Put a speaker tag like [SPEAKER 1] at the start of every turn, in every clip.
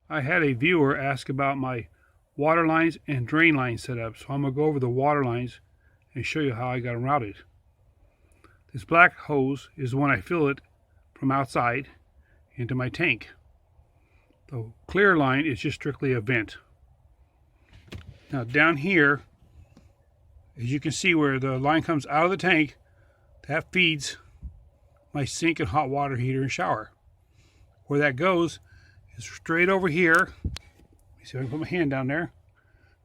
[SPEAKER 1] I had a viewer ask about my water lines and drain line setup, so I'm going to go over the water lines and show you how I got them routed. This black hose is when I fill it from outside into my tank. The clear line is just strictly a vent. Now down here, as you can see where the line comes out of the tank, that feeds my sink and hot water heater and shower. Where that goes is straight over here. Let me see if I can put my hand down there.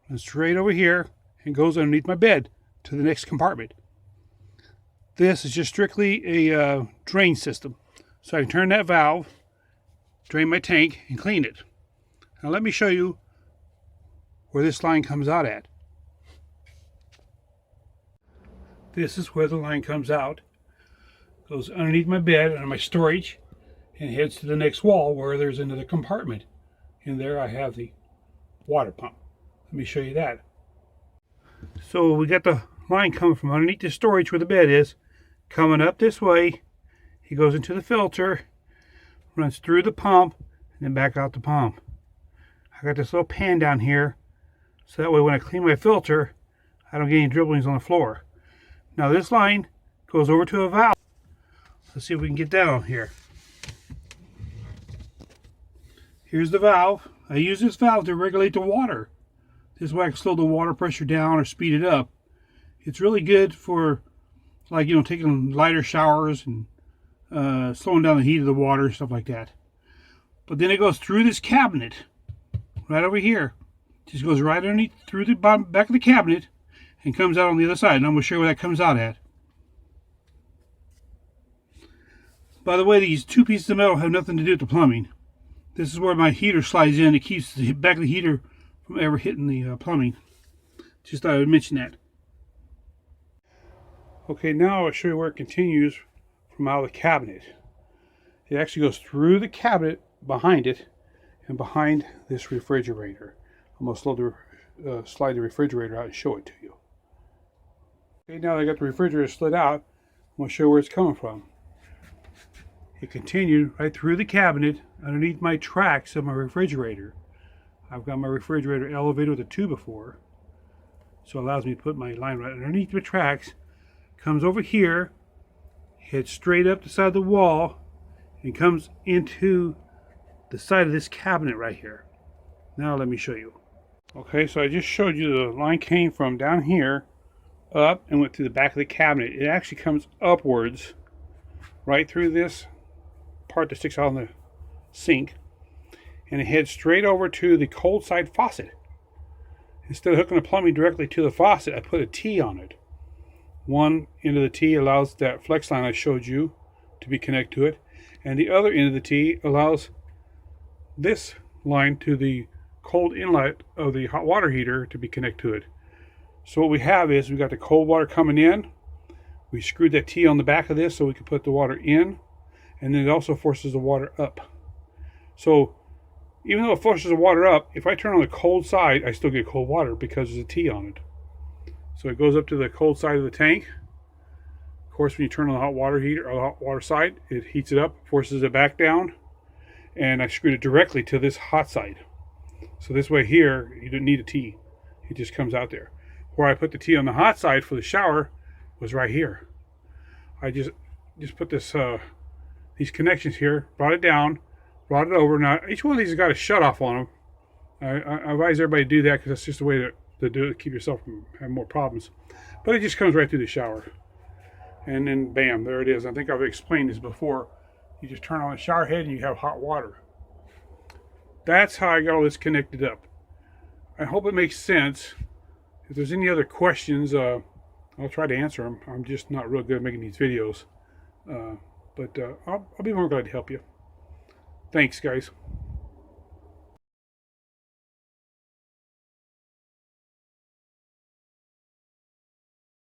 [SPEAKER 1] And straight over here and goes underneath my bed to the next compartment. This is just strictly a drain system. So I can turn that valve, drain my tank, and clean it. Now let me show you where this line comes out at. This is where the line comes out. Goes underneath my bed, under my storage, and heads to the next wall where there's another compartment. In there I have the water pump. Let me show you that. So we got the line coming from underneath the storage where the bed is, coming up this way. He goes into the filter, runs through the pump, and then back out the pump. I got this little pan down here, so that way when I clean my filter, I don't get any dribblings on the floor. Now this line goes over to a valve. Let's see if we can get that on here. Here's the valve. I use this valve to regulate the water. This way I can slow the water pressure down or speed it up. It's really good for, like, you know, taking lighter showers and slowing down the heat of the water, stuff like that. But then it goes through this cabinet, right over here. Just goes right underneath, through the back of the cabinet, and comes out on the other side. And I'm going to show you where that comes out at. By the way, these two pieces of metal have nothing to do with the plumbing. This is where my heater slides in. It keeps the back of the heater from ever hitting the plumbing. Just thought I would mention that. Okay, now I'll show you where it continues from out of the cabinet. It actually goes through the cabinet, behind it, and behind this refrigerator. I'm going to slide the refrigerator out and show it to you. Okay, now that I got the refrigerator slid out, I'm going to show you where it's coming from. It continued right through the cabinet underneath my tracks of my refrigerator. I've got my refrigerator elevated with a 2x4, so it allows me to put my line right underneath the tracks. Comes over here, heads straight up the side of the wall, and comes into the side of this cabinet right here. Now let me show you. Okay, so I just showed you the line came from down here up and went through the back of the cabinet. It actually comes upwards right through this part that sticks out on the sink, and it heads straight over to the cold side faucet. Instead of hooking the plumbing directly to the faucet, I put a T on it. One end of the T allows that flex line I showed you to be connected to it, and the other end of the T allows this line to the cold inlet of the hot water heater to be connected to it. So what we have is we got the cold water coming in. We screwed that T on the back of this so we can put the water in, and then it also forces the water up. So even though it forces the water up, if I turn on the cold side, I still get cold water because there's a T on it. So it goes up to the cold side of the tank. Of course, when you turn on the hot water heater or the hot water side, it heats it up, forces it back down, and I screwed it directly to this hot side. So this way here, you don't need a T. It just comes out there. Where I put the T on the hot side for the shower was right here. I just put this these connections here, brought it down, brought it over. Now each one of these has got a shut off on them. I advise everybody to do that because that's just a way to do it, keep yourself from having more problems. But it just comes right through the shower. And then bam, there it is. I think I've explained this before. You just turn on the shower head and you have hot water. That's how I got all this connected up. I hope it makes sense. If there's any other questions, I'll try to answer them. I'm just not real good at making these videos. But I'll be more glad to help you. Thanks, guys.